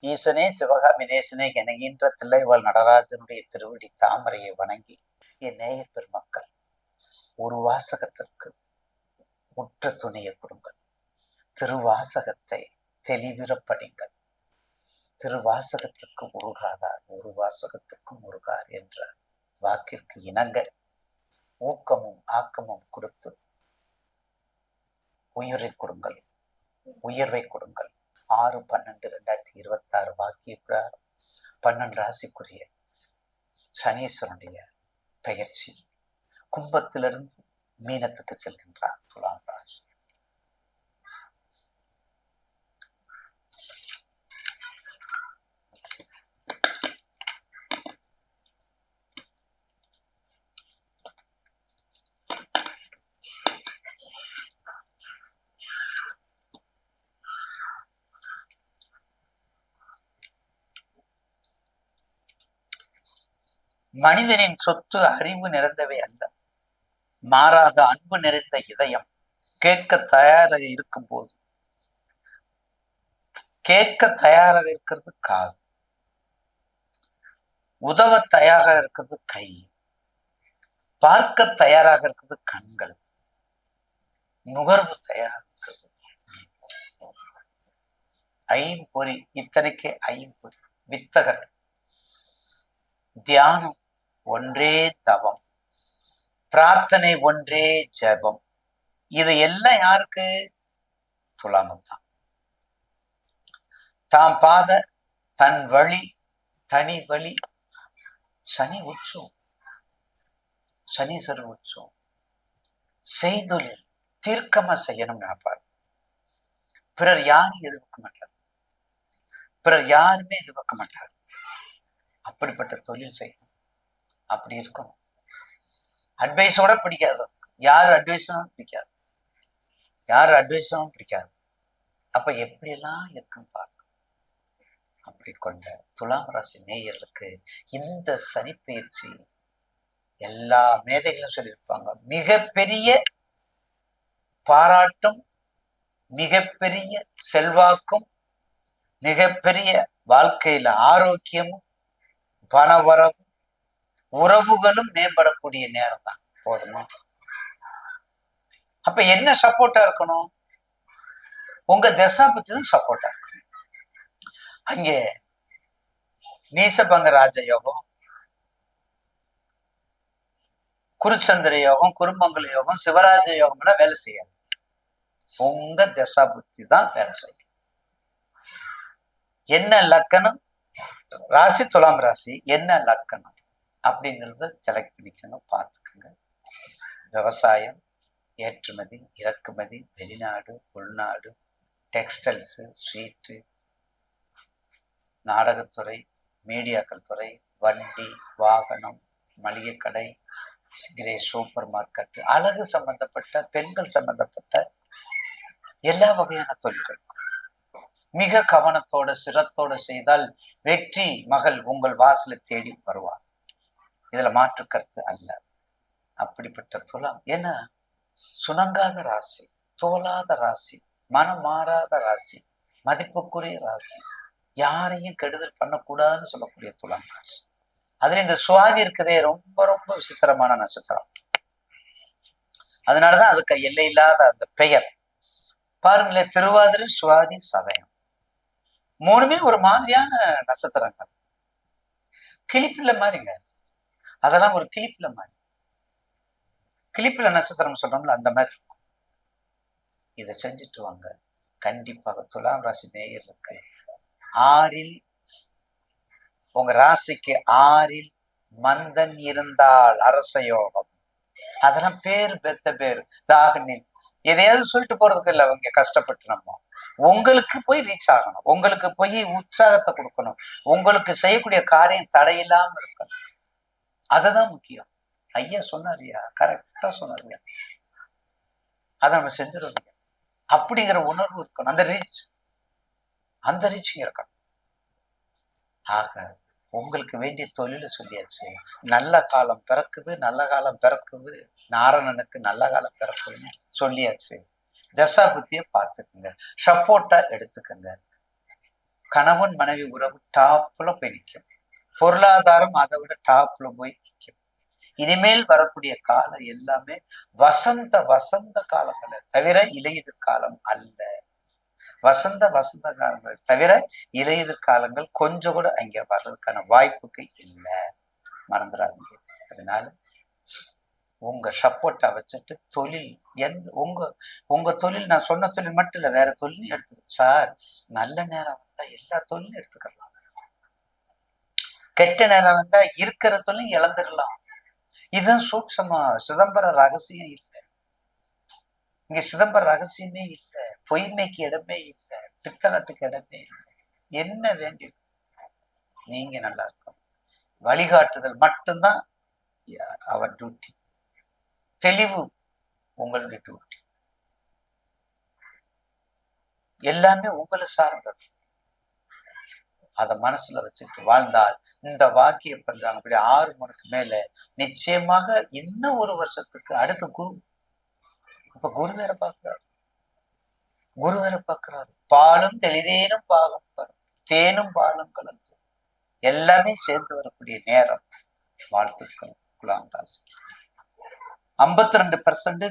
ஈசனே சிவகாமி நேசனே என்கின்ற தில்லைவாழ் நடராஜனுடைய திருவடி தாமரையை வணங்கி என் நேயர் பெருமக்கள் ஒரு வாசகத்திற்கு உற்ற துணையை கொடுங்கள். திருவாசகத்தை தெளிவிற படிங்கள். திருவாசகத்திற்கு முருகாதார், ஒரு வாசகத்திற்கு முருகார் என்ற வாக்கிற்கு இணங்க ஊக்கமும் ஆக்கமும் கொடுத்து உயிரை கொடுங்கள், உயர்வை கொடுங்கள். 6/12/2026 வாக்கிய பிரகாரம் 12 ராசிக்குரிய சனீஸ்வரனுடைய பெயர்ச்சி கும்பத்திலிருந்து மீனத்துக்கு செல்கின்றார். துலாம் ராசி மனிதனின் சொத்து அறிவு நிறைந்தவை அல்ல, மாறாக அன்பு நிறைந்த இதயம். கேட்க தயாராக இருக்கும் போது கேட்க தயாராக இருக்கிறது காது, உதவ தயாராக இருக்கிறது கை, பார்க்க தயாராக இருக்கிறது கண்கள், நுகர்வு தயாராக இருக்கிறது ஐம்பொறி. இத்தனைக்கு ஐம்பொறி வித்தகர். தியானம் ஒன்றே தவம், பிரார்த்தனை ஒன்றே ஜபம். இது எல்லாம் யாருக்கு? துலாமுத்தான். தாம் பாத தன் வழி தனி வழி. சனி உற்சவம், சனீஸ்வரர் உற்சவம். செய்தொழில் தீர்க்கமா செய்யணும் நினைப்பார். பிறர் யாரும் எதிர்பார்க்க மாட்டார், பிறர் யாருமே எதிர்பார்க்க மாட்டார். அப்படிப்பட்ட தொழில் செய்யணும், அப்படி இருக்கணும். அட்வைஸோட பிடிக்காது, யார் அட்வைஸும் பிடிக்காது, யார் அட்வைஸும் பிடிக்காது. அப்ப எப்படி எல்லாம் இருக்குன்னு பார்க்க. அப்படி கொண்ட துலாம் ராசி நேயர்களுக்கு இந்த சனி பயிற்சி எல்லா மேதைகளும் சொல்லியிருப்பாங்க, மிகப்பெரிய பாராட்டும், மிகப்பெரிய செல்வாக்கும், மிகப்பெரிய வாழ்க்கையில ஆரோக்கியமும், பணவரவும், உறவுகளும் மேம்படக்கூடிய நேரம் தான். போதுமா? அப்ப என்ன சப்போர்ட்டா இருக்கணும்? உங்க தசாபுத்தியும் சப்போர்ட்டா இருக்கணும். அங்கே நீசபங்க ராஜ யோகம், குருச்சந்திர யோகம், குருமங்கல யோகம், சிவராஜ யோகம் எல்லாம் வேலை செய்யாது. உங்க தசாபுத்தி தான் வேலை செய்யும். என்ன லக்கணம்? ராசி துலாம் ராசி. என்ன லக்கணம் அப்படிங்கிறத செலக்ட் பண்ணிக்கணும், பார்த்துக்கோங்க. விவசாயம், ஏற்றுமதி, இறக்குமதி, வெளிநாடு, உள்நாடு, டெக்ஸ்டைல்ஸு, ஸ்வீட்டு, நாடகத்துறை, மீடியாக்கள் துறை, வண்டி வாகனம், மளிகை கடை, சூப்பர் மார்க்கெட், அழகு சம்பந்தப்பட்ட, பெண்கள் சம்பந்தப்பட்ட எல்லா வகையான தொழில்கள் மிக கவனத்தோட சிரத்தோட செய்தால் வெற்றி மகள் உங்கள் வாசலை தேடி வருவார். இதுல மாற்று கருத்து அல்ல. அப்படிப்பட்ட துலாம் ஏன்னா சுணங்காத ராசி, தோலாத ராசி, மனம் மாறாத ராசி, மதிப்புக்குரிய ராசி, யாரையும் கெடுதல் பண்ணக்கூடாதுன்னு சொல்லக்கூடிய துலாம் ராசி. அதுல இந்த சுவாதி இருக்குதே ரொம்ப ரொம்ப விசித்திரமான நட்சத்திரம். அதனாலதான் அதுக்கு எல்லை இல்லாத அந்த பெயர். பாருங்களேன், திருவாதிரை, சுவாதி, சதயம் மூணுமே ஒரு மாதிரியான நட்சத்திரங்கள். கிளிப்பிள்ள மாதிரிங்க, அதெல்லாம் ஒரு கிளிப்பிள்ள மாதிரி. கிளிப்பிள்ள நட்சத்திரம் சொல்றோம்ல, அந்த மாதிரி இருக்கும். இதை செஞ்சுட்டு வாங்க. கண்டிப்பாக துலாம் ராசி நேயர்களுக்கு 6ல், உங்க ராசிக்கு 6ல் மந்தன் இருந்தால் அரச யோகம். அதெல்லாம் பேரு பெத்த பேரு. தாகனில் எதையாவது சொல்லிட்டு போறதுக்கு இல்லை. அவங்க கஷ்டப்பட்டு நம்ம உங்களுக்கு போய் ரீச் ஆகணும், உங்களுக்கு போய் உற்சாகத்தை கொடுக்கணும், உங்களுக்கு செய்யக்கூடிய காரியம் தடையில்லாம இருக்கணும். அதுதான் முக்கியம். ஐயா சொன்னாரியா, கரெக்டா சொன்னாரியா, அதை நம்ம செஞ்சிருவோம். அப்படிங்கிற உணர்வு இருக்கணும், அந்த ரீச்சிங் இருக்கணும். ஆக உங்களுக்கு வேண்டிய தொழில சொல்லியாச்சு. நல்ல காலம் பிறக்குது, நல்ல காலம் பிறக்குது, நாரணனுக்கு நல்ல காலம் பிறக்குதுன்னு சொல்லியாச்சு. தசா புத்திய பார்த்துக்குங்க, சப்போர்ட்டா எடுத்துக்கங்க. கணவன் மனைவி உறவு டாப்ல போய் நிற்கும். பொருளாதாரம் அதை விட டாப்ல போய் நிற்கும். இனிமேல் வரக்கூடிய காலம் எல்லாமே வசந்த காலங்களை தவிர இலையுதிர் காலம் அல்ல. வசந்த காலங்கள் தவிர இலையுதிர் காலங்கள் கொஞ்சம் கூட அங்க வர்றதுக்கான வாய்ப்புக்கு இல்லை. மறந்துடாதீங்க. அதனால உங்க சப்போர்ட்டா வச்சுட்டு தொழில் உங்க தொழில், நான் சொன்ன தொழில் மட்டும் இல்ல, வேற தொழில் எடுத்துக்கணும் சார். நல்ல நேரம் வந்தா எல்லா தொழிலும் எடுத்துக்கலாம். கெட்ட நேரம் வந்தா இருக்கிற தொழில் இழந்துடலாம். இதுதான் சூட்சமா. சிதம்பர ரகசியம் இல்லை இங்க. சிதம்பர ரகசியமே இல்லை. பொய்மைக்கு இடமே இல்லை. பித்தநாட்டுக்கு இடமே இல்லை. என்ன வேண்டியது? நீங்க நல்லா இருக்கும். வழிகாட்டுதல் மட்டும்தான் அவர் டியூட்டி. தெளிவு உங்களுடைய டியூட்டி. எல்லாமே உங்களை சார்ந்தது. அத மனசுல வச்சுட்டு வாழ்ந்தால் இந்த வாக்கிய பஞ்சாங்கம் அப்படி 6 மணிக்கு மேல நிச்சயமாக இன்னும் ஒரு வருஷத்துக்கு அடுத்த குரு. இப்ப குரு வேற பாக்குறாரு. பாலும் தெளிதேனும் பாகம் வரும், தேனும் பாலும் கலந்து எல்லாமே சேர்ந்து வரக்கூடிய நேரம். வாழ்த்துக்கள். 52%